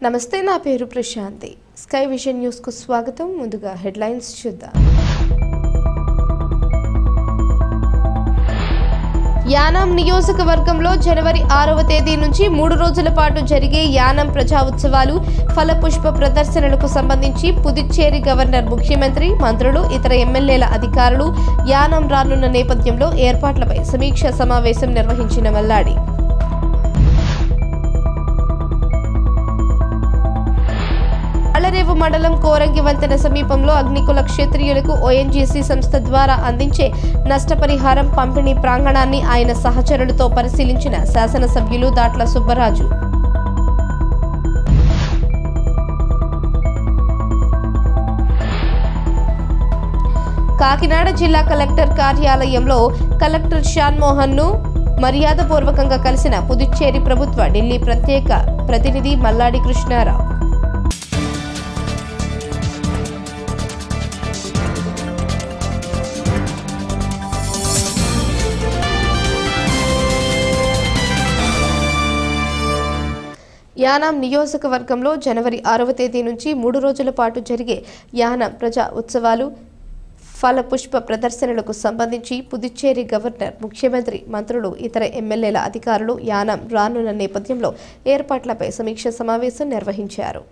నమస్తే, నా పేరు ప్రశాంతి. స్కై విజన్ న్యూస్ కు స్వాగతం. ముందుగా హెడ్లైన్స్ చూద్దాం. యానాం నియోజకవర్గంలో జనవరి 6వ తేదీ నుంచి 3 రోజుల పాటు జరిగే యానాం ప్రజా ఉత్సవాలు, ఫలపుష్ప ప్రదర్శనలకు సంబంధించి పుదుచ్చేరి గవర్నర్, ముఖ్యమంత్రి, మంత్రులు, ఇతర ఎమ్మెల్యేల అధికారులు యానాం రానున్న నేపథ్యంలో ఏర్పాట్లపై సమీక్షా సమావేశం నిర్వహించిన మల్లాడి. అళ్లరేవు మండలం కోరంగి వంతెన సమీపంలో అగ్నికుల క్షత్రియులకు ఓఎన్జీసీ సంస్థ ద్వారా అందించే నష్టపరిహారం పంపిణీ ప్రాంగణాన్ని ఆయన సహచరులతో పరిశీలించిన శాసనసభ్యులు దాట్ల సుబ్బరాజు. కాకినాడ జిల్లా కలెక్టర్ కార్యాలయంలో కలెక్టర్ షాన్మోహన్ ను మర్యాదపూర్వకంగా కలిసిన పుదుచ్చేరి ప్రభుత్వ ఢిల్లీ ప్రత్యేక ప్రతినిధి మల్లాడి కృష్ణారావు. యానాం నియోజకవర్గంలో జనవరి 6వ తేదీ నుంచి 3 రోజుల పాటు జరిగే యానాం ప్రజా ఉత్సవాలు, ఫలపుష్ప ప్రదర్శనలకు సంబంధించి పుదుచ్చేరి గవర్నర్, ముఖ్యమంత్రి, మంత్రులు, ఇతర ఎమ్మెల్యేల అధికారులు యానాం రానున్న నేపథ్యంలో ఏర్పాట్లపై సమీక్షా సమావేశం నిర్వహించారు.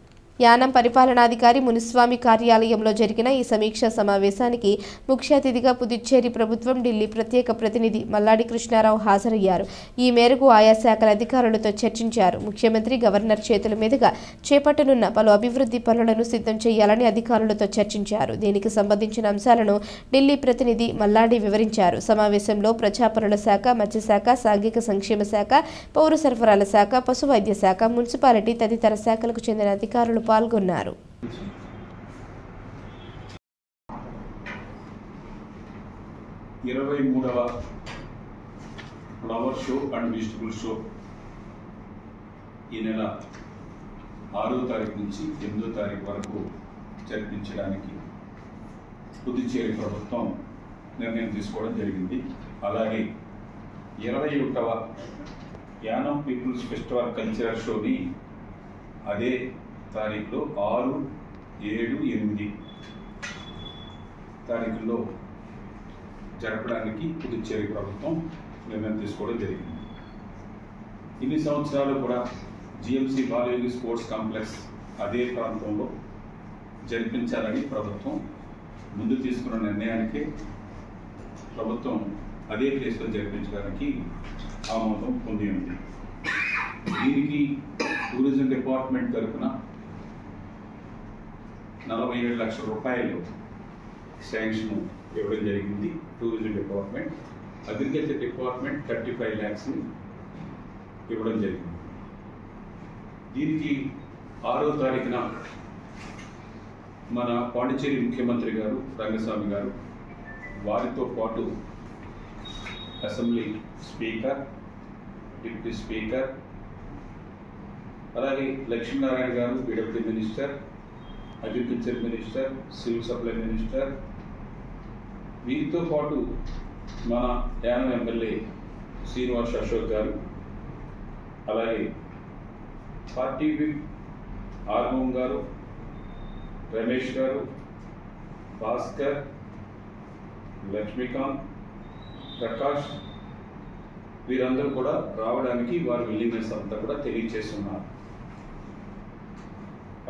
యానాం పరిపాలనాధికారి మునిస్వామి కార్యాలయంలో జరిగిన ఈ సమీక్షా సమావేశానికి ముఖ్య అతిథిగా పుదుచ్చేరి ప్రభుత్వం ఢిల్లీ ప్రత్యేక ప్రతినిధి మల్లాడి కృష్ణారావు హాజరయ్యారు. ఈ మేరకు ఆయా శాఖల అధికారులతో చర్చించారు. ముఖ్యమంత్రి, గవర్నర్ చేతుల మీదుగా చేపట్టనున్న పలు అభివృద్ధి పనులను సిద్ధం చేయాలని అధికారులతో చర్చించారు. దీనికి సంబంధించిన అంశాలను ఢిల్లీ ప్రతినిధి మల్లాడి వివరించారు. సమావేశంలో ప్రజాపనుల శాఖ, మత్స్యశాఖ, సాంఘిక సంక్షేమ శాఖ, పౌర సరఫరాల శాఖ, పశు వైద్య శాఖ, మున్సిపాలిటీ తదితర శాఖలకు చెందిన అధికారులు పాల్గొన్నారు. 23వ flower show and vegetable show ఈ నెల 6వ తారీఖు నుంచి 8వ తారీఖు వరకు జరిపించడానికి పుదుచ్చేరి ప్రభుత్వం నిర్ణయం తీసుకోవడం జరిగింది. అలాగే 21వ యానాం పీపుల్స్ ఫెస్టివల్ కల్చరల్ షోని అదే తారీఖులో 6, 7, 8 తారీఖుల్లో జరపడానికి పుదుచ్చేరి ప్రభుత్వం నిర్ణయం తీసుకోవడం జరిగింది. ఇన్ని సంవత్సరాలు కూడా జిఎంసి బాలయోగి స్పోర్ట్స్ కాంప్లెక్స్ అదే ప్రాంతంలో జరిపించాలని ప్రభుత్వం ముందు తీసుకున్న నిర్ణయానికి ప్రభుత్వం అదే ప్లేస్లో జరిపించడానికి ఆమోదం పొంది ఉంది. దీనికి టూరిజం డిపార్ట్మెంట్ తరఫున 47 లక్షల రూపాయలు శాంక్షన్ ఇవ్వడం జరిగింది. Tourism department, agriculture department 35 lakhs ఇవ్వడం జరిగింది. దీనికి 6వ తారీఖున మన పాండిచ్చేరి ముఖ్యమంత్రి గారు రంగస్వామి గారు, వారితో పాటు అసెంబ్లీ స్పీకర్, డిప్యూటీ స్పీకర్, అలాగే లక్ష్మీనారాయణ గారు PWD minister, agriculture minister, civil supply minister, వీరితో పాటు మన యానాం ఎమ్మెల్యే శ్రీనివాస్ అశోక్ గారు, అలాగే పార్టీ విప్ ఆర్మోం గారు, రమేష్ గారు, భాస్కర్, లక్ష్మీకాంత్, ప్రకాష్, వీరందరూ కూడా రావడానికి వారి విల్లింగ్నెస్ అంతా కూడా తెలియజేస్తున్నారు.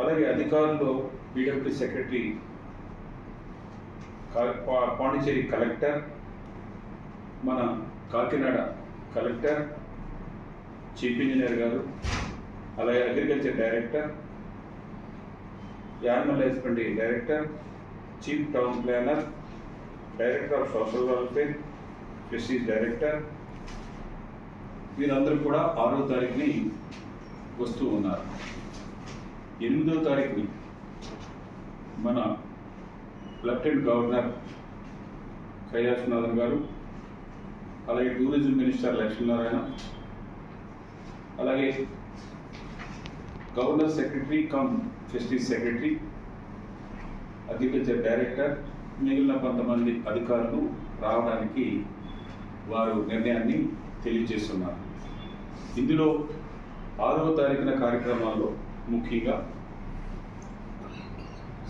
అలాగే అధికారులు పీడబ్ల్యూడీ సెక్రటరీ, పాండిచ్చేరి కలెక్టర్, మన కాకినాడ కలెక్టర్, చీఫ్ ఇంజనీర్ గారు, అలాగే agriculture director, animal husbandry director, chief town planar, director of social welfare, fisheries director, వీరందరూ కూడా 6వ తారీఖుని వస్తూ ఉన్నారు. 8వ తారీఖుని మన లెఫ్టినెంట్ గవర్నర్ కైలాసనాథన్ గారు, అలాగే టూరిజం మినిస్టర్ లక్ష్మీనారాయణ, అలాగే governor secretary come fisheries secretary, agriculture director, మిగిలిన కొంతమంది అధికారులు రావడానికి వారు నిర్ణయాన్ని తెలియజేస్తున్నారు. ఇందులో 6వ తారీఖున కార్యక్రమాల్లో ముఖ్యంగా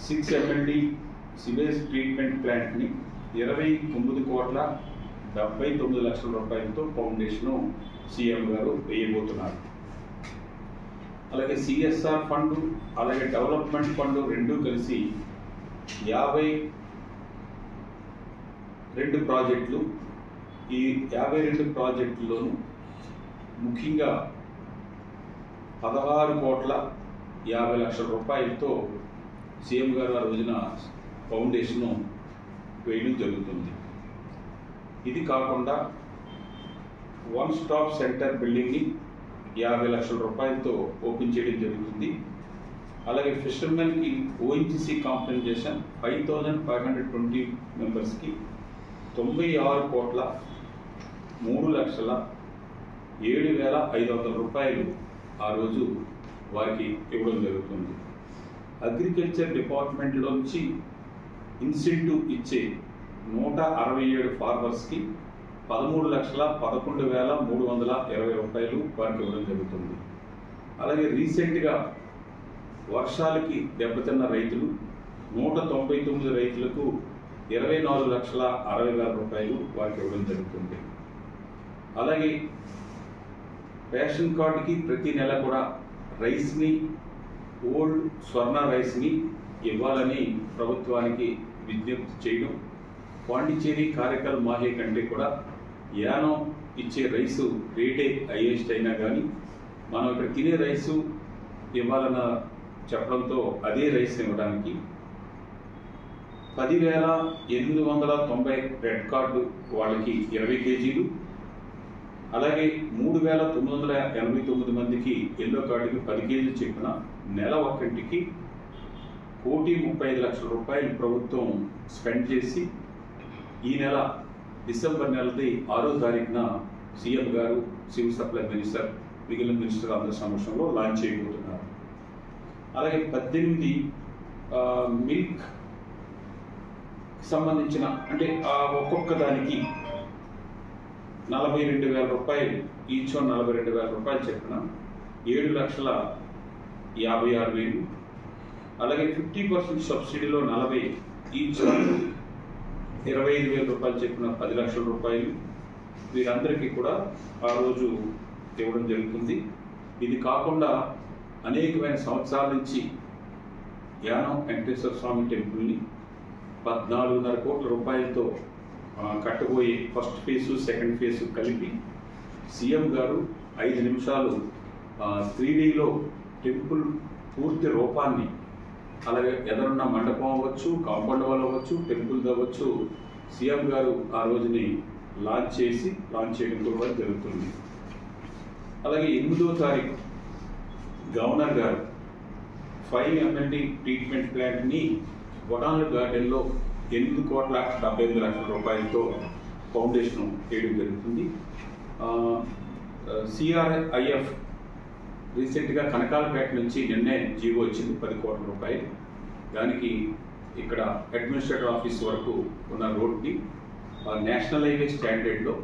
6 MLD సివేజ్ ట్రీట్మెంట్ ప్లాంట్ని 29,79,00,000 రూపాయలతో ఫౌండేషను సీఎం గారు వేయబోతున్నారు. అలాగే సిఎస్ఆర్ ఫండ్ అలాగే డెవలప్మెంట్ ఫండ్ రెండూ కలిసి 52 ప్రాజెక్టులు. ఈ 52 ప్రాజెక్టుల్లోనూ ముఖ్యంగా 16,50,00,000 రూపాయలతో సీఎం గారు ఆ రోజున ఫౌండేషను వేయడం జరుగుతుంది. ఇది కాకుండా వన్ స్టాప్ సెంటర్ బిల్డింగ్ని 50,00,000 రూపాయలతో ఓపెన్ చేయడం జరుగుతుంది. అలాగే ఫిషర్మెన్కి ఓఎన్జీసీ కాంపెన్సేషన్ 5,520 మెంబర్స్కి 96,03,07,500 రూపాయలు ఆ రోజు వారికి ఇవ్వడం జరుగుతుంది. అగ్రికల్చర్ డిపార్ట్మెంట్లోంచి ఇన్సెంటివ్ ఇచ్చే 167 ఫార్మర్స్కి 13,11,320 రూపాయలు వారికి ఇవ్వడం జరుగుతుంది. అలాగే రీసెంట్గా వర్షాలకి దెబ్బతిన్న రైతులు 199 రైతులకు 24,60,000 రూపాయలు వారికి ఇవ్వడం జరుగుతుంది. అలాగే రేషన్ కార్డుకి ప్రతి నెల కూడా రైస్ని, ఓల్డ్ స్వర్ణ రైస్ని ఇవ్వాలని ప్రభుత్వానికి విజ్ఞప్తి చేయడం. పాండిచేరి కారైకల్ మాహే కంటే కూడా యానం ఇచ్చే రైసు రేటే హైయెస్ట్ అయినా కానీ మనం ఇక్కడ తినే రైసు ఇవ్వాలన్న చెప్పడంతో అదే రైస్ ఇవ్వడానికి 10,890 రెడ్ కార్డు వాళ్ళకి 20 కేజీలు, అలాగే 3,989 మందికి ఎల్లో కార్డుకి 10 కేజీలు చెప్పిన నెల ఒక్కంటికి 1,35,00,000 రూపాయలు ప్రభుత్వం స్పెండ్ చేసి ఈ నెల డిసెంబర్ నెలది 6వ తారీఖున సీఎం గారు, సివిల్ సప్లై మినిస్టర్, మిగిలిన మినిస్టర్ అందరి సమక్షంలో లాంచ్ చేయబోతున్నారు. అలాగే 18 మిల్క్ సంబంధించిన అంటే ఒక్కొక్క దానికి 42,000 రూపాయలు, ఈచ్ 42,000 రూపాయలు చెప్పిన 7,56,000. అలాగే 50% సబ్సిడీలో 40, ఈచ్ 25,000 రూపాయలు చెప్పిన 10 లక్షల రూపాయలు వీరందరికీ కూడా ఆ రోజు ఇవ్వడం జరుగుతుంది. ఇది కాకుండా అనేకమైన సంవత్సరాల నుంచి యానం వెంకటేశ్వర స్వామి టెంపుల్ని 14,5 కోట్ల రూపాయలతో కట్టబోయే ఫస్ట్ ఫేజు, సెకండ్ ఫేజు కలిపి సీఎం గారు 5 నిమిషాలు 3Dలో టెంపుల్ పూర్తి రూపాన్ని, అలాగే ఎదురున్న మండపం అవ్వచ్చు, కాంపౌండ్ వాల్ అవ్వచ్చు, టెంపుల్ అవ్వచ్చు, సీఎం గారు ఆ రోజుని లాంచ్ చేయడం కూడా జరుగుతుంది. అలాగే 8వ తారీఖు గవర్నర్ గారు 5 MLD ట్రీట్మెంట్ ప్లాంట్ని బొటానికల్ గార్డెన్లో 8,70,00,000 రూపాయలతో ఫౌండేషన్ వేయడం జరుగుతుంది. CRIF రీసెంట్గా కనకాలపేట నుంచి నిన్నే జీవో వచ్చింది 10 కోట్ల రూపాయలు. దానికి ఇక్కడ అడ్మినిస్ట్రేటివ్ ఆఫీస్ వరకు ఉన్న రోడ్ని నేషనల్ హైవే స్టాండర్డ్లో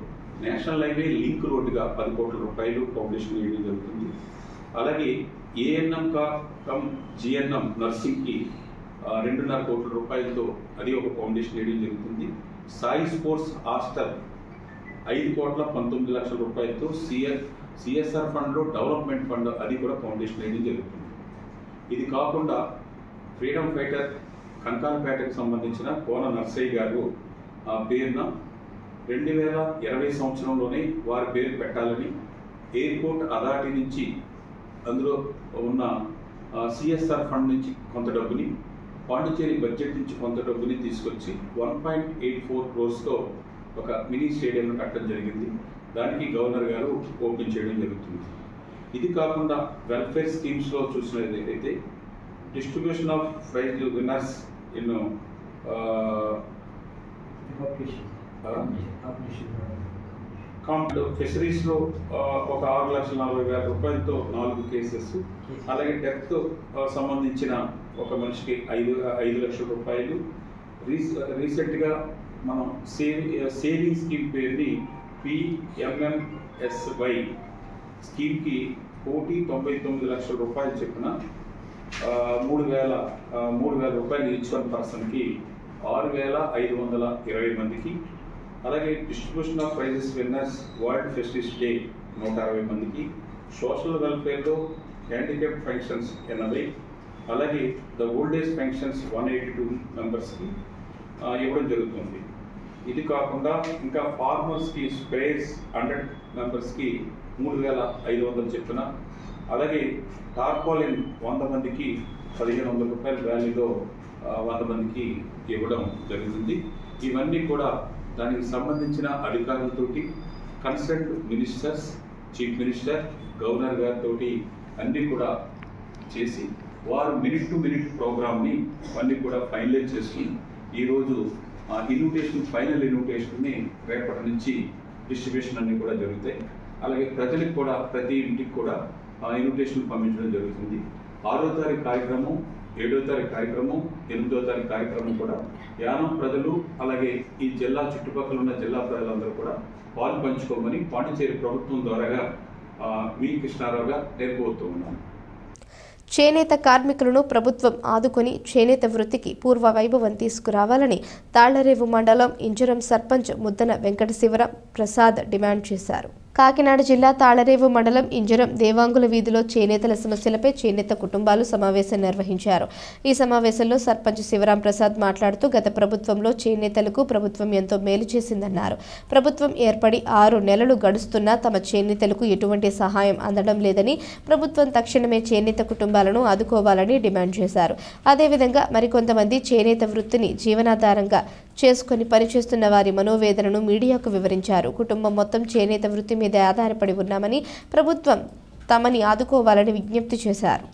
నేషనల్ హైవే లింక్ రోడ్డుగా 10 కోట్ల రూపాయలు ఫౌండేషన్ వేయడం జరుగుతుంది. అలాగే ANM కమ్ GNM నర్సింగ్కి 2.5 కోట్ల రూపాయలతో అది ఒక ఫౌండేషన్ వేయడం జరుగుతుంది. సాయి స్పోర్ట్స్ హాస్టల్ 5,19,00,000 రూపాయలతో సిఎస్ఆర్ ఫండ్లో డెవలప్మెంట్ ఫండ్ అది కూడా ఫౌండేషన్ వేయడం జరుగుతుంది. ఇది కాకుండా ఫ్రీడమ్ ఫైటర్ కనకాలపేటకు సంబంధించిన కోన నర్సయ్య గారు పేరున 2020 సంవత్సరంలోనే వారి పేరు పెట్టాలని ఎయిర్పోర్ట్ అథారిటీ నుంచి అందులో ఉన్న సిఎస్ఆర్ ఫండ్ నుంచి కొంత డబ్బుని, పాండిచేరి బడ్జెట్ నుంచి కొంత డబ్బుని తీసుకొచ్చి 1.84 crores ఒక మినీ స్టేడియంను కట్టడం జరిగింది. దానికి గవర్నర్ గారు ఓపెన్ చేయడం జరుగుతుంది. ఇది కాకుండా వెల్ఫేర్ స్కీమ్స్లో చూసినట్లయితే distribution of prize winners in ఫిషరీస్లో ఒక 6,40,000 రూపాయలతో 4 కేసెస్, అలాగే డెత్ సంబంధించిన ఒక మనిషికి 5 లక్షల రూపాయలు. రీసెంట్గా మనం సేవింగ్ స్కీమ్ పేరుని PMMSY స్కీమ్కి 1,99,00,000 రూపాయలు చెప్పిన 3,000 రూపాయలు ఈచ్ వన్ పర్సన్కి 6,520 మందికి, అలాగే distribution of prizes winners world fisheries day 160 మందికి, సోషల్ వెల్ఫేర్లో హ్యాండిక్యాప్ పెన్షన్స్ 80, అలాగే ద ఓల్డ్ ఏజ్ పెన్షన్స్ 182 మెంబర్స్కి ఇవ్వడం జరుగుతుంది. ఇది కాకుండా ఇంకా ఫార్మర్స్కి స్ప్రేస్ 100 మెంబర్స్కి 3,500 చెప్తున్నా, అలాగే టార్పాలిన్ 100 మందికి 1,500 రూపాయల వాల్యూలో 100 మందికి ఇవ్వడం జరుగుతుంది. ఇవన్నీ కూడా దానికి సంబంధించిన అధికారులతోటి, concern ministers, chief minister, governor గారితో అన్నీ కూడా చేసి వారు మినిట్ టు మినిట్ ప్రోగ్రామ్ని అన్నీ కూడా ఫైనలైజ్ చేసుకుని ఈరోజు ఫైనల్ ఇన్విటేషన్ని రేపటి నుంచి డిస్ట్రిబ్యూషన్ అన్నీ కూడా జరుగుతాయి. అలాగే ప్రజలకు కూడా ప్రతి ఇంటికి కూడా ఇన్విటేషన్ పంపించడం జరుగుతుంది. 6వ తారీఖు కార్యక్రమం, 7వ తారీఖు కార్యక్రమం, 8వ తారీఖు కార్యక్రమం కూడా యానం ప్రజలు అలాగే ఈ జిల్లా చుట్టుపక్కల ఉన్న జిల్లా ప్రజలందరూ కూడా పాలు పంచుకోమని పాండిచేరి ప్రభుత్వం ద్వారాగా వి కృష్ణారావుగా నేను కోరుతూ ఉన్నాను. చేనేత కార్మికులను ప్రభుత్వం ఆదుకొని చేనేత వృత్తికి పూర్వ వైభవం తీసుకురావాలని తాళ్లరేవు మండలం ఇంజరం సర్పంచ్ ముద్దన వెంకట శివర ప్రసాద్ డిమాండ్ చేశారు. కాకినాడ జిల్లా తాళ్లరేవు మండలం ఇంజరం దేవాంగుల వీధిలో చేనేతల సమస్యలపై చేనేత కుటుంబాలు సమావేశం నిర్వహించారు. ఈ సమావేశంలో సర్పంచ్ శివరాం ప్రసాద్ మాట్లాడుతూ గత ప్రభుత్వంలో చేనేతలకు ప్రభుత్వం ఎంతో మేలు చేసిందన్నారు. ప్రభుత్వం ఏర్పడి 6 నెలలు గడుస్తున్నా తమ చేనేతలకు ఎటువంటి సహాయం అందడం లేదని, ప్రభుత్వం తక్షణమే చేనేత కుటుంబాలను ఆదుకోవాలని డిమాండ్ చేశారు. అదేవిధంగా మరికొంతమంది చేనేత వృత్తిని జీవనాధారంగా చేసుకుని పనిచేస్తున్న వారి మనోవేదనను మీడియాకు వివరించారు. కుటుంబం మొత్తం చేనేత వృత్తి మీద ఆధారపడి ఉన్నామని, ప్రభుత్వం తమని ఆదుకోవాలని విజ్ఞప్తి చేశారు.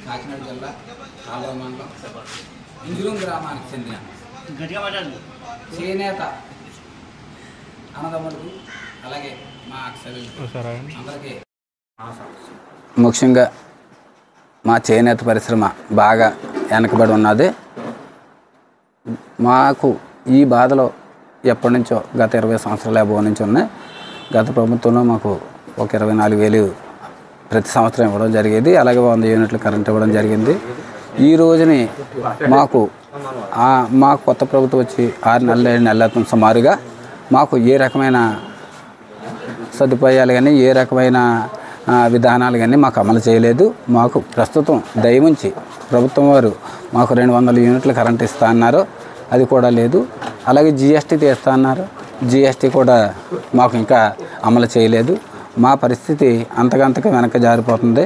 కాకినాడ జిల్లా ఆలయ మండలం ఇంజురం గ్రామానికి చెందిన చేనేత అన్నదమ్ములకు అలాగే మా అందరికీ ముఖ్యంగా మా చేనేత పరిశ్రమ బాగా వెనకబడి ఉన్నది. మాకు ఈ బాధలో ఎప్పటి నుంచో గత 20 సంవత్సరాల అభావం నుంచి ఉన్నాయి. గత ప్రభుత్వంలో మాకు ఒక 24,000 ప్రతి సంవత్సరం ఇవ్వడం జరిగేది. అలాగే 100 యూనిట్లు కరెంట్ ఇవ్వడం జరిగింది. ఈ రోజుని మాకు కొత్త ప్రభుత్వం వచ్చి 6 నెలలు 7 నెలల అవుతుంది సుమారుగా. మాకు ఏ రకమైన సదుపాయాలు కానీ ఏ రకమైన విధానాలు కానీ మాకు అమలు చేయలేదు. మాకు ప్రస్తుతం దయముంచి ప్రభుత్వం వారు మాకు 200 యూనిట్లు కరెంట్ ఇస్తా అన్నారు, అది కూడా లేదు. అలాగే జిఎస్టీ తీస్తా అన్నారు, జిఎస్టీ కూడా మాకు ఇంకా అమలు చేయలేదు. మా పరిస్థితి అంతకంతగా వెనక జారిపోతుంది.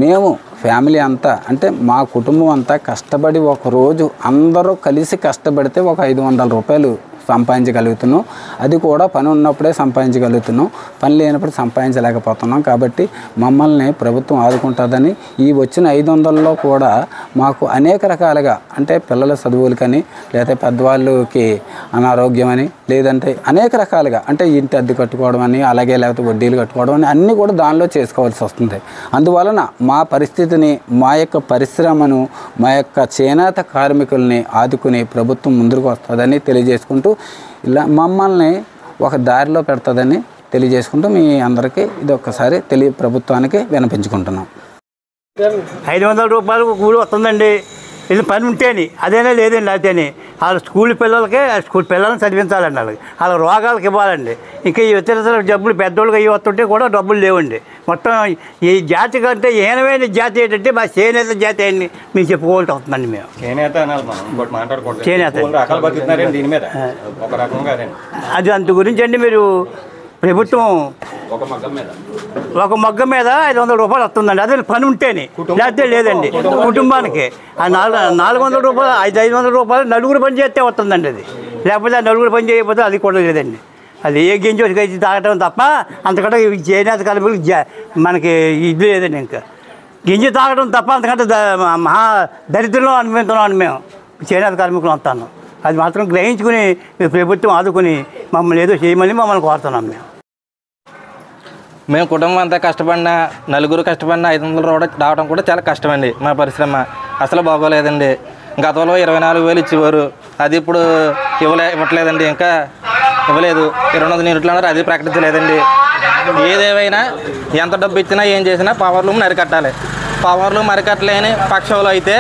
మేము ఫ్యామిలీ అంతా అంటే మా కుటుంబం అంతా కష్టపడి ఒకరోజు అందరూ కలిసి కష్టపడితే ఒక 500 రూపాయలు సంపాదించగలుగుతున్నాం. అది కూడా పని ఉన్నప్పుడే సంపాదించగలుగుతున్నాం, పని లేనప్పుడు సంపాదించలేకపోతున్నాం. కాబట్టి మమ్మల్ని ప్రభుత్వం ఆదుకుంటుందని ఈ వచ్చిన 500లో కూడా మాకు అనేక రకాలుగా అంటే పిల్లల చదువులకని లేదా పెద్దవాళ్ళకి అనారోగ్యమని లేదంటే అనేక రకాలుగా అంటే ఇంటి అద్దె కట్టుకోవడం అని అలాగే లేకపోతే వడ్డీలు కట్టుకోవడం అని అన్నీ కూడా దానిలో చేసుకోవాల్సి వస్తుంది. అందువలన మా పరిస్థితిని మా యొక్క పరిశ్రమను మా యొక్క చేనేత కార్మికుల్ని ఆదుకుని ప్రభుత్వం ముందుకు వస్తుందని తెలియజేసుకుంటూ ఇలా మమ్మల్ని ఒక దారిలో పెడుతుందని తెలియజేసుకుంటూ మీ అందరికీ ఇది ఒక్కసారి ప్రభుత్వానికి వినిపించుకుంటున్నాం. 500 రూపాయలకు కూలి వస్తుందండి. ఇది పని ఉంటేని అదేనే లేదండి. అయితేనే వాళ్ళ స్కూల్ పిల్లలకే స్కూల్ పిల్లల్ని చదివించాలండి, వాళ్ళ రోగాలకు ఇవ్వాలండి. ఇంకా ఈ ఇతర జబ్బులు పెద్దోళ్ళకి అవి వస్తుంటే కూడా డబ్బులు లేవండి. మొత్తం ఈ జాతి కంటే హీనమైన జాతి ఏంటంటే మా చేనేత జాతి అని మీకు చెప్పుకోవాల్సి వస్తుందండి. మేము చేనేత అది అంత గురించి అండి. మీరు ప్రభుత్వం ఒక మొగ్గ మీద 500 రూపాయలు వస్తుందండి. అదే పని ఉంటేనే, లేకపోతే లేదండి. కుటుంబానికి ఆ 400 రూపాయలు 500 రూపాయలు నలుగురు పని చేస్తే వస్తుందండి. అది లేకపోతే ఆ నలుగురు పని చేయకపోతే అది కూడా లేదండి. అది ఏ గింజ వచ్చి తాగటం తప్ప అంతకంటే చేనేత కార్మికులు మనకి ఇది లేదండి. ఇంకా గింజ తాగడం తప్ప అంతకంటే మహా దరిద్రంలో అనుభవిస్తున్నాం మేము చేనేత కార్మికులు అంతాను. అది మాత్రం గ్రహించుకుని ప్రభుత్వం ఆదుకుని మమ్మల్ని ఏదో చేయమని మమ్మల్ని కోరుతున్నాం. మేము కుటుంబం అంతా కష్టపడినా, నలుగురు కష్టపడినా 500 రావడం కూడా చాలా కష్టమండి. మా పరిశ్రమ అసలు బాగోలేదండి. గతంలో 24,000 ఇచ్చేవారు, అది ఇప్పుడు ఇవ్వట్లేదండి. ఇంకా ఇవ్వలేదు. 200 యూనిట్లు అన్నారు, అది ప్రకటించలేదండి. ఏదేమైనా ఎంత డబ్బు ఇచ్చినా ఏం చేసినా పవర్ లూమ్ అరికట్టాలి. పవర్ లూమ్ అరికట్టలేని పక్షంలో అయితే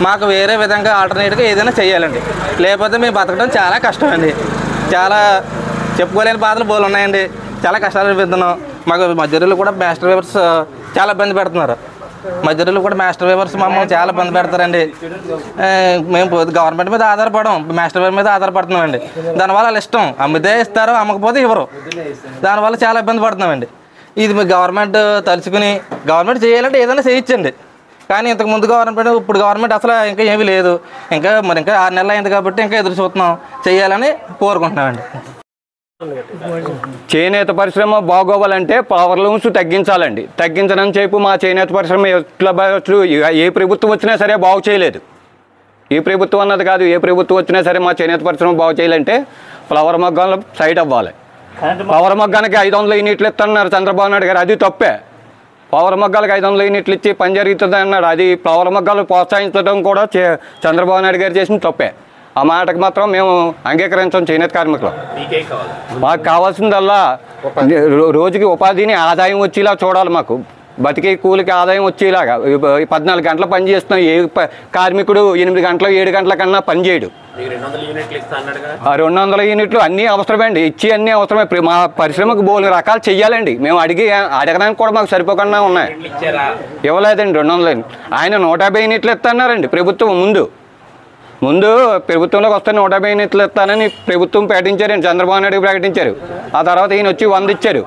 మాకు వేరే విధంగా ఆల్టర్నేట్గా ఏదైనా చేయాలండి. లేకపోతే మేము బతకడం చాలా కష్టం అండి. చాలా చెప్పుకోలేని బాధలు బోలు ఉన్నాయండి. చాలా కష్టాలు అనిపిస్తున్నాం. మాకు మధ్యలో కూడా మాస్టర్ వేవర్స్ చాలా ఇబ్బంది పెడుతున్నారు. మధ్యలో కూడా మాస్టర్ వేవర్స్ మమ్మల్ని చాలా ఇబ్బంది పెడతారండి. మేము గవర్నమెంట్ మీద ఆధారపడం, మాస్టర్ వేవర్ మీద ఆధారపడుతున్నామండి. దానివల్ల వాళ్ళు ఇష్టం, అమ్మితే ఇస్తారు, అమ్మకపోతే ఇవ్వరు. దానివల్ల చాలా ఇబ్బంది పడుతున్నామండి. ఇది మీ గవర్నమెంట్ తలుచుకుని గవర్నమెంట్ చేయాలంటే ఏదైనా చేయించండి. కానీ ఇంతకుముందు గవర్నమెంట్, ఇప్పుడు గవర్నమెంట్ అసలు ఇంకా ఏమీ లేదు. ఇంకా 6 నెలలు అయింది కాబట్టి ఇంకా ఎదురు చూస్తున్నాం, చేయాలని కోరుకుంటున్నామండి. చేనేత పరిశ్రమ బాగోవాలంటే పవర్ లూమ్స్ తగ్గించాలండి. తగ్గించడం చెప్పు మా చేనేత పరిశ్రమ ఎట్లా ఏ ప్రభుత్వం వచ్చినా సరే బాగు చేయలేదు. ఈ ప్రభుత్వం అన్నది కాదు, ఏ ప్రభుత్వం వచ్చినా సరే మా చేనేత పరిశ్రమ బాగు చేయాలంటే ఫ్లవర్ మగ్గాలు సైడ్ అవ్వాలి. పవర్ మగ్గానికి 500 యూనిట్లు ఇస్తున్నారు చంద్రబాబు నాయుడు గారు, అది తప్పే. పవర్ మగ్గాలకు 500 యూనిట్లు ఇచ్చి పని జరుగుతుంది అన్నాడు, అది పవర్ మగ్గాలు ప్రోత్సహించడం కూడా చంద్రబాబు నాయుడు గారు చేసిన తప్పే. ఆ మాటకు మాత్రం మేము అంగీకరించాం. చేనేత కార్మికులు మాకు కావాల్సిందల్లా రోజుకి ఉపాధిని ఆదాయం వచ్చేలా చూడాలి. మాకు బతికే కూలికి ఆదాయం వచ్చేలాగా 14 గంటలు పని చేస్తున్నాం. ఏ కార్మికుడు 8 గంటలు 7 గంటల కన్నా పని చేయడు. 200 యూనిట్లు అన్నీ అవసరమండి, ఇచ్చి అన్నీ అవసరమే. మా పరిశ్రమకు బోలు రకాలు చెయ్యాలండి. మేము అడగడానికి కూడా మాకు సరిపోకుండా ఉన్నాయి. ఇవ్వలేదండి 200. ఆయన 150 యూనిట్లు ఇస్తున్నారండి ప్రభుత్వం. ముందు ప్రభుత్వంలోకి వస్తే 150 యూనిట్లు ఇస్తానని ప్రభుత్వం ప్రకటించారండి, చంద్రబాబు నాయుడు ప్రకటించారు. ఆ తర్వాత ఈయన వచ్చి 100 ఇచ్చారు.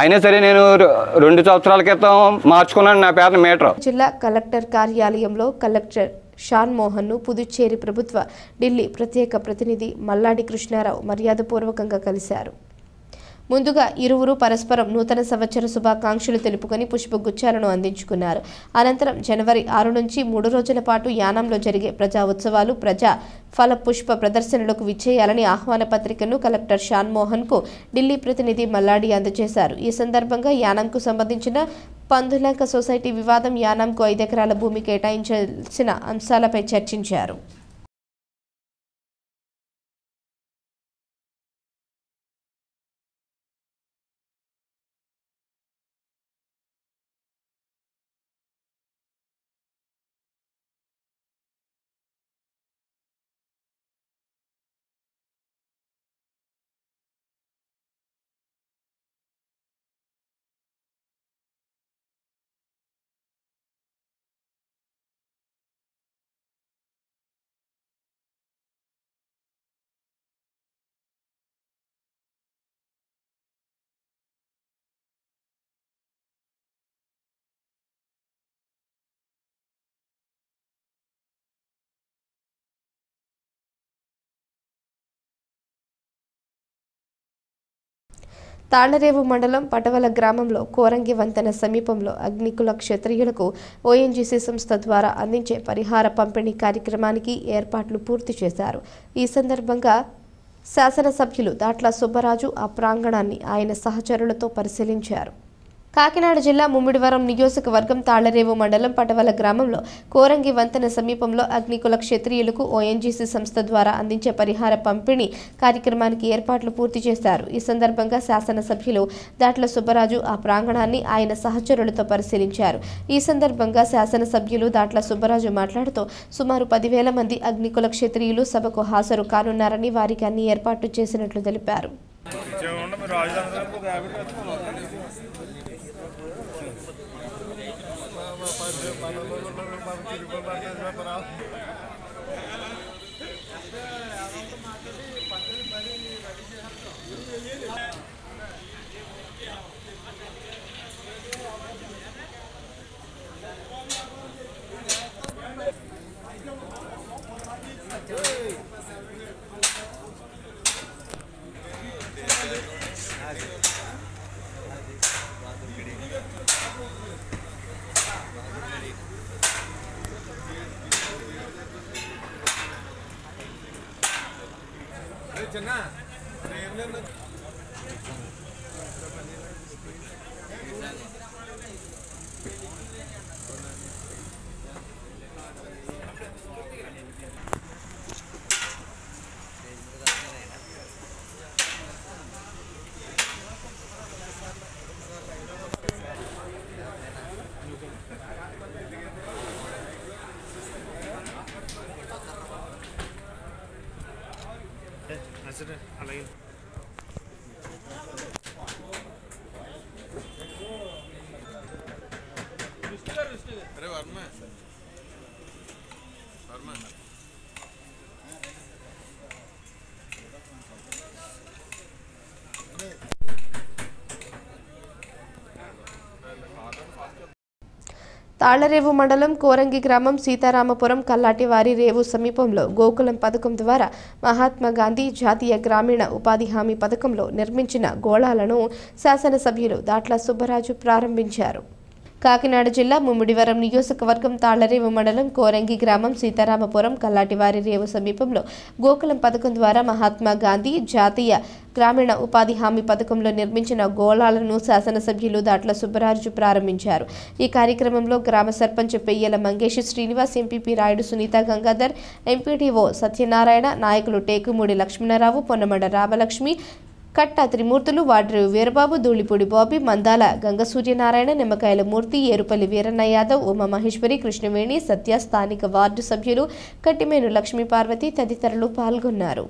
అయినా సరే నేను 2 సంవత్సరాల క్రితం మార్చుకున్నాను నా పేరుని మీటర్. జిల్లా కలెక్టర్ కార్యాలయంలో కలెక్టర్ షాన్ మోహన్ను పుదుచ్చేరి ప్రభుత్వ ఢిల్లీ ప్రత్యేక ప్రతినిధి మల్లాడి కృష్ణారావు మర్యాదపూర్వకంగా కలిశారు. ముందుగా ఇరువురు పరస్పరం నూతన సంవత్సర శుభాకాంక్షలు తెలుపుకొని పుష్పగుచ్చాలను అందించుకున్నారు. అనంతరం జనవరి 6 నుంచి 3 రోజుల పాటు యానంలో జరిగే ప్రజా ఉత్సవాలు, ప్రజా ఫల పుష్ప ప్రదర్శనలకు విచ్చేయాలని ఆహ్వాన పత్రికను కలెక్టర్ షాన్ మోహన్కు ఢిల్లీ ప్రతినిధి మల్లాడి అందజేశారు. ఈ సందర్భంగా యానంకు సంబంధించిన పందులంక సొసైటీ వివాదం, యానంకు 5 ఎకరాల భూమి కేటాయించాల్సిన అంశాలపై చర్చించారు. తాళ్లరేవు మండలం పటవల గ్రామంలో కోరంగి వంతెన సమీపంలో అగ్నికుల క్షత్రియులకు ఓఎన్జీసీ సంస్థ ద్వారా అందించే పరిహార పంపిణీ కార్యక్రమానికి ఏర్పాట్లు పూర్తి చేశారు. ఈ సందర్భంగా శాసనసభ్యులు దాట్ల సుబ్బరాజు ఆ ప్రాంగణాన్ని ఆయన సహచరులతో పరిశీలించారు. కాకినాడ జిల్లా ముమ్మిడివరం నియోజకవర్గం తాళ్లరేవు మండలం పటవల గ్రామంలో కోరంగి వంతెన సమీపంలో అగ్నికుల క్షత్రియులకు ఓఎన్జీసీ సంస్థ ద్వారా అందించే పరిహార పంపిణీ కార్యక్రమానికి ఏర్పాట్లు పూర్తి చేశారు. ఈ సందర్భంగా శాసనసభ్యులు దాట్ల సుబ్బరాజు ఆ ప్రాంగణాన్ని ఆయన సహచరులతో పరిశీలించారు. ఈ సందర్భంగా శాసనసభ్యులు దాట్ల సుబ్బరాజు మాట్లాడుతూ సుమారు 10,000 మంది అగ్నికుల క్షత్రియులు సభకు హాజరు కానున్నారని, వారికి అన్ని ఏర్పాట్లు చేసినట్లు తెలిపారు. తాళ్లరేవు మండలం కోరంగి గ్రామం సీతారామపురం కల్లాటివారి రేవు సమీపంలో గోకులం పథకం ద్వారా మహాత్మా గాంధీ జాతీయ గ్రామీణ ఉపాధి హామీ పథకంలో నిర్మించిన గోళాలను శాసనసభ్యులు దాట్ల సుబ్బరాజు ప్రారంభించారు. కాకినాడ జిల్లా ముమ్మిడివరం నియోజకవర్గం తాళ్లరేవు మండలం కోరంగి గ్రామం సీతారామపురం కల్లాటివారి రేవు సమీపంలో గోకులం పథకం ద్వారా మహాత్మా గాంధీ జాతీయ గ్రామీణ ఉపాధి హామీ పథకంలో నిర్మించిన గోళాలను శాసనసభ్యులు దాట్ల సుబ్బరాజు ప్రారంభించారు. ఈ కార్యక్రమంలో గ్రామ సర్పంచ్ పెయ్యల మంగేష్ శ్రీనివాస్, ఎంపీపీ రాయుడు సునీత గంగాధర్, ఎంపీటీఓ సత్యనారాయణ, నాయకులు టేకుమూడి లక్ష్మణరావు, పొన్నమండ రామలక్ష్మి, కట్ట త్రిమూర్తులు, వాడ్రేవు వీరబాబు, ధూళిపూడి బాబీ, మందాల గంగసూర్యనారాయణ, నిమ్మకాయల మూర్తి, ఏరుపల్లి వీరన్న యాదవ్, ఉమామహేశ్వరి, కృష్ణవేణి, సత్య, స్థానిక వార్డు సభ్యులు కట్టిమేను లక్ష్మీ పార్వతి తదితరులు పాల్గొన్నారు.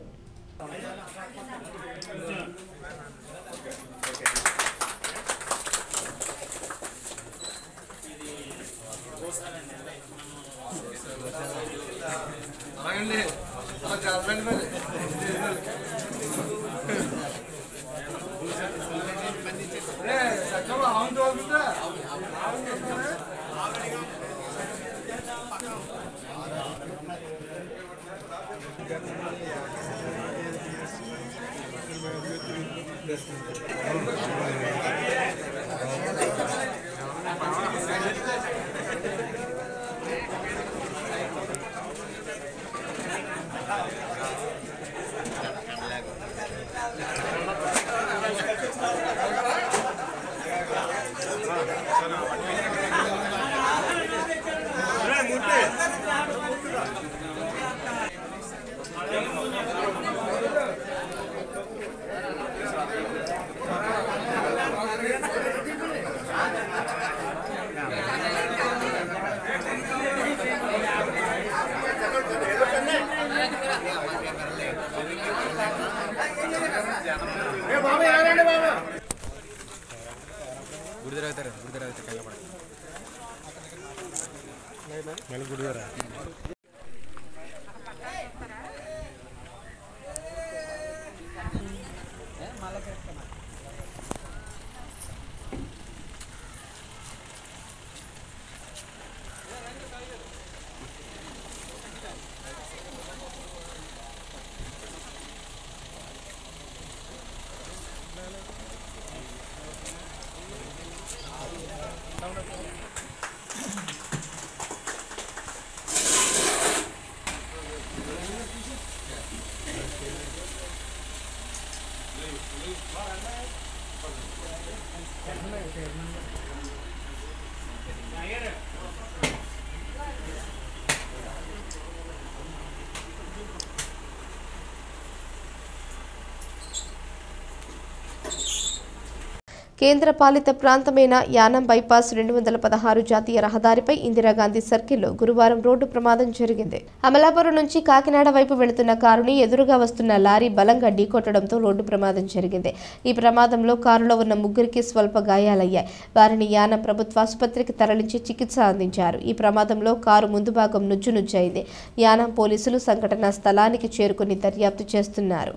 కేంద్ర పాలిత ప్రాంతమైన యానం బైపాస్ 216 జాతీయ రహదారిపై ఇందిరాగాంధీ సర్కిల్లో గురువారం రోడ్డు ప్రమాదం జరిగింది. అమలాపురం నుంచి కాకినాడ వైపు వెళుతున్న కారుని ఎదురుగా వస్తున్న లారీ బలంగా ఢీకొట్టడంతో రోడ్డు ప్రమాదం జరిగింది. ఈ ప్రమాదంలో కారులో ఉన్న ముగ్గురికి స్వల్ప గాయాలయ్యాయి. వారిని యానం ప్రభుత్వ ఆసుపత్రికి తరలించి చికిత్స అందించారు. ఈ ప్రమాదంలో కారు ముందు భాగం నుజ్జునుజ్జయింది. యానం పోలీసులు సంఘటనా స్థలానికి చేరుకుని దర్యాప్తు చేస్తున్నారు.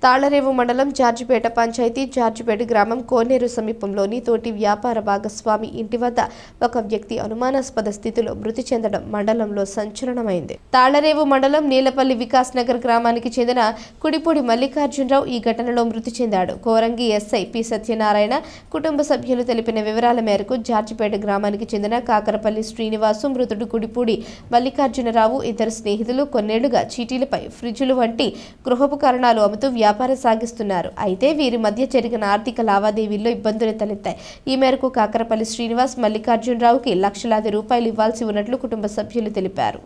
తాళ్లరేవు మండలం జార్జిపేట పంచాయతీ జార్జిపేట గ్రామం కోనేరు సమీపంలోని తోటి వ్యాపార భాగస్వామి ఇంటి వద్ద ఒక వ్యక్తి అనుమానాస్పద స్థితిలో మృతి చెందడం మండలంలో సంచలనమైంది. తాళ్లరేవు మండలం నీలపల్లి వికాస్ నగర్ గ్రామానికి చెందిన కుడిపూడి మల్లికార్జునరావు ఈ ఘటనలో మృతి చెందాడు. కోరంగి ఎస్ఐ పి సత్యనారాయణ కుటుంబ సభ్యులు తెలిపిన వివరాల మేరకు జార్జిపేట గ్రామానికి చెందిన కాకరపల్లి శ్రీనివాసు మృతుడు కుడిపూడి మల్లికార్జునరావు ఇద్దరు స్నేహితులు కొన్నేళ్లుగా చీటీలపై ఫ్రిడ్జులు వంటి గృహోపకరణాలు అమ్ముతూ వ్యాపారం సాగిస్తున్నారు. అయితే వీరి మధ్య జరిగిన ఆర్థిక లావాదేవీల్లో ఇబ్బందులు తలెత్తాయి. ఈ మేరకు కాకరపల్లి శ్రీనివాస్ మల్లికార్జునరావుకి లక్షలాది రూపాయలు ఇవ్వాల్సి ఉన్నట్లు కుటుంబ సభ్యులు తెలిపారు.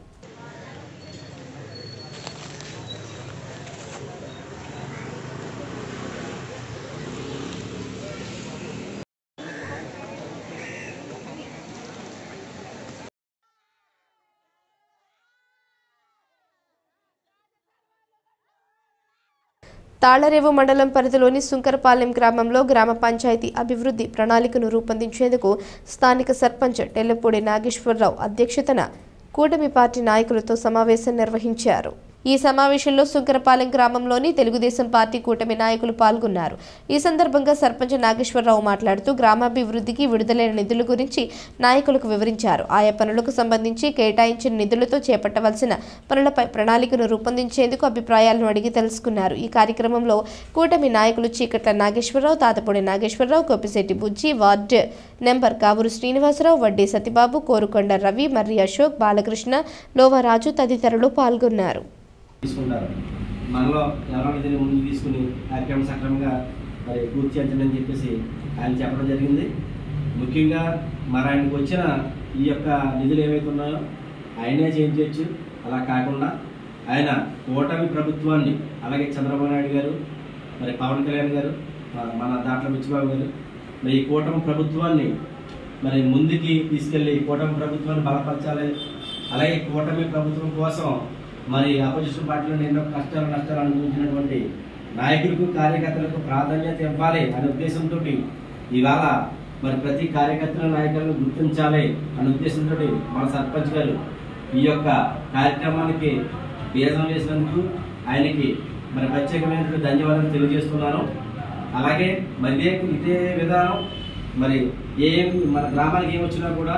తాళ్లరేవు మండలం పరిధిలోని సుంకరపాలెం గ్రామంలో గ్రామ పంచాయతీ అభివృద్ధి ప్రణాళికను రూపొందించేందుకు స్థానిక సర్పంచ్ టెల్లపూడి నాగేశ్వరరావు అధ్యక్షతన కూటమి పార్టీ నాయకులతో సమావేశం నిర్వహించారు. ఈ సమావేశంలో సుంకరపాలెం గ్రామంలోని తెలుగుదేశం పార్టీ కూటమి నాయకులు పాల్గొన్నారు. ఈ సందర్భంగా సర్పంచ్ నాగేశ్వరరావు మాట్లాడుతూ గ్రామాభివృద్ధికి విడుదలైన నిధుల గురించి నాయకులకు వివరించారు. ఆయా పనులకు సంబంధించి కేటాయించిన నిధులతో చేపట్టవలసిన పనులపై ప్రణాళికను రూపొందించేందుకు అభిప్రాయాలను అడిగి తెలుసుకున్నారు. ఈ కార్యక్రమంలో కూటమి నాయకులు చీకట్ల నాగేశ్వరరావు, తాతపూడి నాగేశ్వరరావు, కొప్పిశెట్టి బుజ్జి, వార్డు నెంబర్ కావూరు శ్రీనివాసరావు, వడ్డీ సతిబాబు, కోరుకొండ రవి, మర్రి అశోక్, బాలకృష్ణ, లోవరాజు తదితరులు పాల్గొన్నారు. తీసుకుంటారు మనలో ఎవరైనా దీన్ని ముందు తీసుకుని కార్యక్రమం సక్రమంగా మరి పూర్తి చేయించండి చెప్పేసి ఆయన చెప్పడం జరిగింది. ముఖ్యంగా మరి ఆయనకు వచ్చిన ఈ యొక్క నిధులు ఏవైతే ఉన్నాయో ఆయనే చేయించవచ్చు. అలా కాకుండా ఆయన కూటమి ప్రభుత్వాన్ని, అలాగే చంద్రబాబు నాయుడు గారు, మరి పవన్ కళ్యాణ్ గారు, మన దాంట్లో మిచ్చిబాబు గారు, మరి ఈ కూటమి ప్రభుత్వాన్ని మరి ముందుకి తీసుకెళ్ళి కూటమి ప్రభుత్వాన్ని బలపరచాలి. అలాగే కూటమి ప్రభుత్వం కోసం మరి అపోజిషన్ పార్టీలో ఎన్నో కష్టాలు నష్టాలు అనుభవించినటువంటి నాయకులకు, కార్యకర్తలకు ప్రాధాన్యత ఇవ్వాలి అనే ఉద్దేశంతో ఇవాళ మరి ప్రతి కార్యకర్తల నాయకులను గుర్తించాలి అనే ఉద్దేశంతో మన సర్పంచ్ గారు ఈ యొక్క కార్యక్రమానికి బీజం వేసినందుకు ఆయనకి మరి ప్రత్యేకమైన ధన్యవాదాలు తెలియజేస్తున్నాను. అలాగే మరి ఇదే విధానం మరి మన గ్రామానికి ఏమొచ్చినా కూడా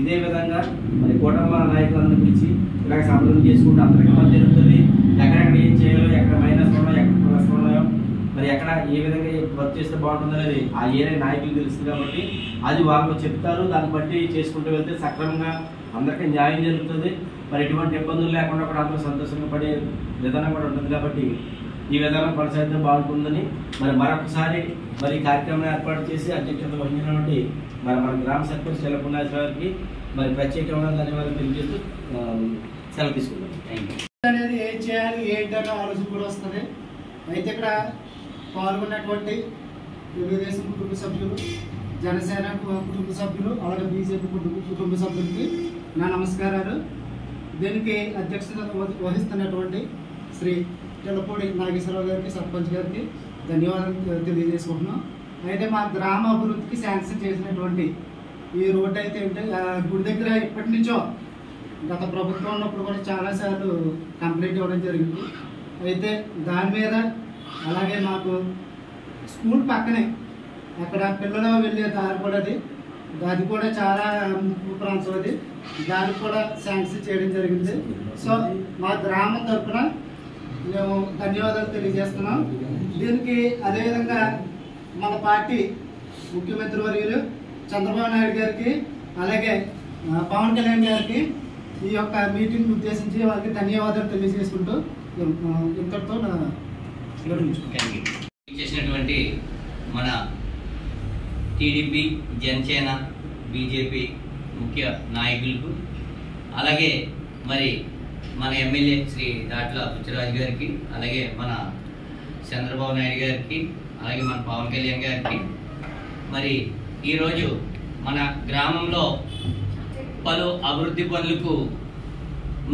ఇదే విధంగా మరి కూటమి నాయకులందరూ పిలిచి ఇలాగ సంప్రదం చేసుకుంటూ అందరికీ మధ్య జరుగుతుంది. ఎక్కడెక్కడ ఏం చేయాలో, ఎక్కడ మైనస్ ఉన్నాయో, ఎక్కడ ప్లస్ ఉన్నాయో, మరి ఎక్కడ ఏ విధంగా వర్క్ చేస్తే బాగుంటుంది అనేది ఆ ఏరియా నాయకులు తెలుస్తుంది. కాబట్టి అది వాళ్ళు చెప్తారు, దాన్ని బట్టి చేసుకుంటూ వెళ్తే సక్రమంగా అందరికీ న్యాయం జరుగుతుంది. మరి ఎటువంటి ఇబ్బందులు లేకుండా కూడా అందరూ సంతోషంగా పడే విధానం కూడా ఉంటుంది. కాబట్టి ఈ విధానం కొనసాగితే బాగుంటుందని మరొకసారి మరి కార్యక్రమం ఏర్పాటు చేసి అధ్యక్షత వహించినటువంటి మన గ్రామ సర్పంచ్ చెల్లపుణ్యేశ్వర గారికి ప్రత్యేకమైన ధన్యవాదాలు తెలియజేస్తూ సెలవు తీసుకుంటాం. Thank you. అనేది ఏం చేయాలి ఏంటనే ఆలోచన కూడా వస్తుంది. అయితే ఇక్కడ పాల్గొన్నటువంటి తెలుగుదేశం కుటుంబ సభ్యులు, జనసేన కుటుంబ సభ్యులు, అలాగే బీజేపీ కుటుంబ సభ్యులకి నా నమస్కారాలు. దీనికి అధ్యక్షత వహిస్తున్నటువంటి శ్రీ తెల్లపూడి నాగేశ్వరరావు గారికి, సర్పంచ్ గారికి ధన్యవాదాలు తెలియజేసుకుంటున్నాం. అయితే మా గ్రామ అభివృద్ధికి శాంక్షన్ చేసినటువంటి ఈ రోడ్డు అయితే గుడి దగ్గర ఇప్పటి నుంచో గత ప్రభుత్వం ఉన్నప్పుడు కూడా చాలాసార్లు కంప్లైంట్ ఇవ్వడం జరిగింది. అయితే దాని మీద అలాగే మాకు స్కూల్ పక్కనే అక్కడ పిల్లలు వెళ్ళే దారి కూడా అది కూడా చాలా ముప్పు ప్రాంతం, అది దానికి కూడా శాంక్షన్ చేయడం జరిగింది. సో మా గ్రామం తరఫున మేము ధన్యవాదాలు తెలియజేస్తున్నాం. దీనికి అదేవిధంగా మన పార్టీ ముఖ్యమంత్రి వర్యులు చంద్రబాబు నాయుడు గారికి, అలాగే పవన్ కళ్యాణ్ గారికి ఈ యొక్క మీటింగ్ ఉద్దేశించి వాళ్ళకి ధన్యవాదాలు తెలియజేసుకుంటూ ఇంతటితో చేసినటువంటి మన టీడీపీ, జనసేన, బీజేపీ ముఖ్య నాయకులకు, అలాగే మరి మన ఎమ్మెల్యే శ్రీ దాట్ల బుచ్చిరాజు గారికి, అలాగే మన చంద్రబాబు నాయుడు గారికి, అలాగే మన పవన్ కళ్యాణ్ గారికి, మరి ఈరోజు మన గ్రామంలో పలు అభివృద్ధి పనులకు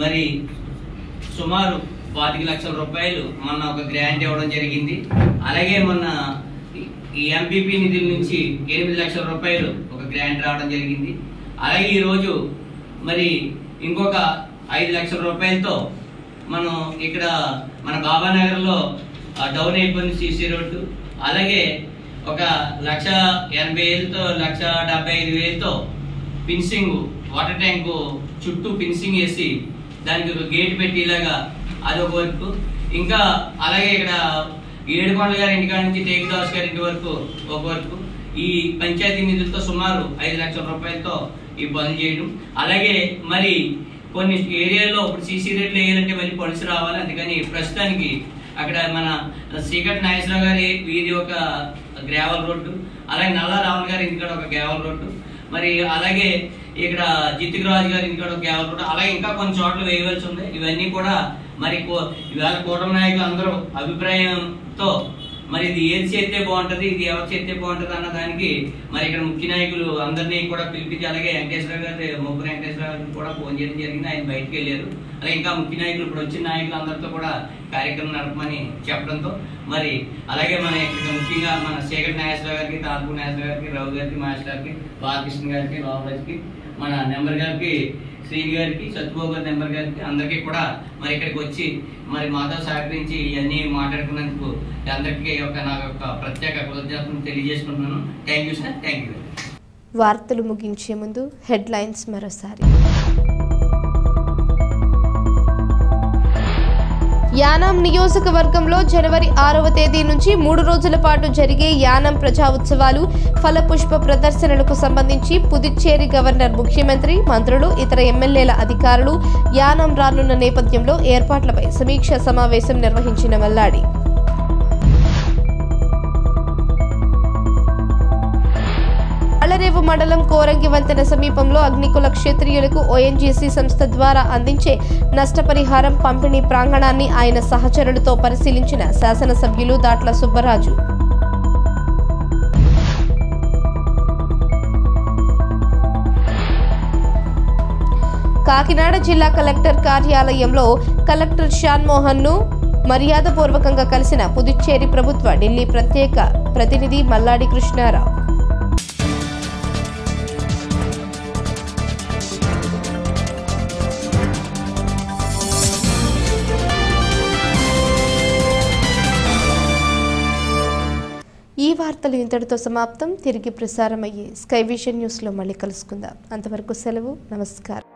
మరి సుమారు 25 లక్షల రూపాయలు మొన్న ఒక గ్రాంట్ ఇవ్వడం జరిగింది. అలాగే మొన్న ఈ ఎంపీపీ నిధుల నుంచి 8 లక్షల రూపాయలు ఒక గ్రాంట్ రావడం జరిగింది. అలాగే ఈరోజు మరి ఇంకొక 5 లక్షల రూపాయలతో మనం ఇక్కడ మన బాబానగర్లో డౌన్ అయిపోయింది సీసీ రోడ్డు, అలాగే 1,80,000తో 1,75,000తో ఫిన్సింగ్, వాటర్ ట్యాంకు చుట్టూ ఫిన్సింగ్ వేసి దానికి ఒక గేట్ పెట్టేలాగా అదొక వర్క్. ఇంకా అలాగే ఇక్కడ ఏడుకొండల గారి ఇంటికాడ నుంచి టేకుదాస్ గారి ఇంటి వరకు ఒక వర్క్. ఈ పంచాయతీ నిధులతో సుమారు 5 లక్షల రూపాయలతో ఈ పనులు చేయడం. అలాగే మరి కొన్ని ఏరియాల్లో ఇప్పుడు సీసీ రోడ్లు వేయాలంటే మళ్ళీ పనులు రావాలి, అందుకని ప్రస్తుతానికి అక్కడ మన శ్రీకట్ నాగేశ్వరరావు గారి వీధి ఒక గ్రావెల్ రోడ్డు, అలాగే నల్లా రావణ్ గారి ఇంటికాడ ఒక గ్రావెల్ రోడ్డు, మరి అలాగే ఇక్కడ జిత్తికరాజు గారి ఇంటికాడ ఒక గ్రావెల్ రోడ్డు, అలాగే ఇంకా కొన్ని చోట్ల వేయవలసి ఉంది. ఇవన్నీ కూడా మరి ఇవాళ కూటమి నాయకులు అందరూ అభిప్రాయంతో మరి ఇది ఏది చేస్తే బాగుంటది, ఇది ఎవరు చేస్తే బాగుంటది అన్న దానికి మరి ఇక్కడ ముఖ్య నాయకులు అందరినీ కూడా పిలిపించి, అలాగే వెంకటేశ్వర గారు, ముగ్గురు వెంకటేశ్వర గారికి కూడా ఫోన్ చేయడం జరిగింది. ఆయన బయటకు వెళ్ళారు. అలాగే ఇంకా ముఖ్య నాయకులు ఇప్పుడు వచ్చిన నాయకులు అందరితో కూడా కార్యక్రమం నడపమని చెప్పడంతో మరి అలాగే మన ఇక్కడ ముఖ్యంగా మన శ్రీకట్ నాగేశ్వర గారికి, తాల్పూర్ నాగేశ్వర గారికి, రావు గారికి, మాస్టర్ గారికి, బాలకృష్ణ గారికి, బాబురాజ్కి, మన నెంబర్ గారికి, శ్రీని గారికి, సత్యబాబు గారి నెంబర్ గారికి, అందరికీ కూడా మరి ఇక్కడికి వచ్చి మరి మాతో సహకరించి ఇవన్నీ మాట్లాడుకున్నందుకు అందరికీ నా యొక్క ప్రత్యేక కృతజ్ఞతలు తెలియజేసుకుంటున్నాను. Thank you sir, thank you. వార్తలు ముగించే ముందు హెడ్లైన్స్ మరోసారి. యానాం నియోజకవర్గంలో జనవరి 6వ తేదీ నుంచి 3 రోజుల పాటు జరిగే యానాం ప్రజా ఉత్సవాలు, ఫలపుష్ప ప్రదర్శనలకు సంబంధించి పుదుచ్చేరి గవర్నర్, ముఖ్యమంత్రి, మంత్రులు, ఇతర ఎమ్మెల్యేల అధికారులు యానాం రానున్న నేపథ్యంలో ఏర్పాట్లపై సమీక్షా సమావేశం నిర్వహించిన మల్లాడి. అల్లరేవు మండలం కోరంగి వంతెన సమీపంలో అగ్నికుల క్షత్రియులకు ఓఎన్జీసీ సంస్థ ద్వారా అందించే నష్టపరిహారం పంపిణీ ప్రాంగణాన్ని ఆయన సహచరులతో పరిశీలించిన శాసనసభ్యులు దాట్ల సుబ్బరాజు. కాకినాడ జిల్లా కలెక్టర్ కార్యాలయంలో కలెక్టర్ షాన్మోహన్ ను మర్యాదపూర్వకంగా కలిసిన పుదుచ్చేరి ప్రభుత్వ ఢిల్లీ ప్రత్యేక ప్రతినిధి మల్లాడి కృష్ణారావు. ఈ వార్తలు ఇంతటితో సమాప్తం. తిరిగి ప్రసారమయ్యే స్కై విజన్ న్యూస్లో మళ్ళీ కలుసుకుందాం. అంతవరకు సెలవు, నమస్కారం.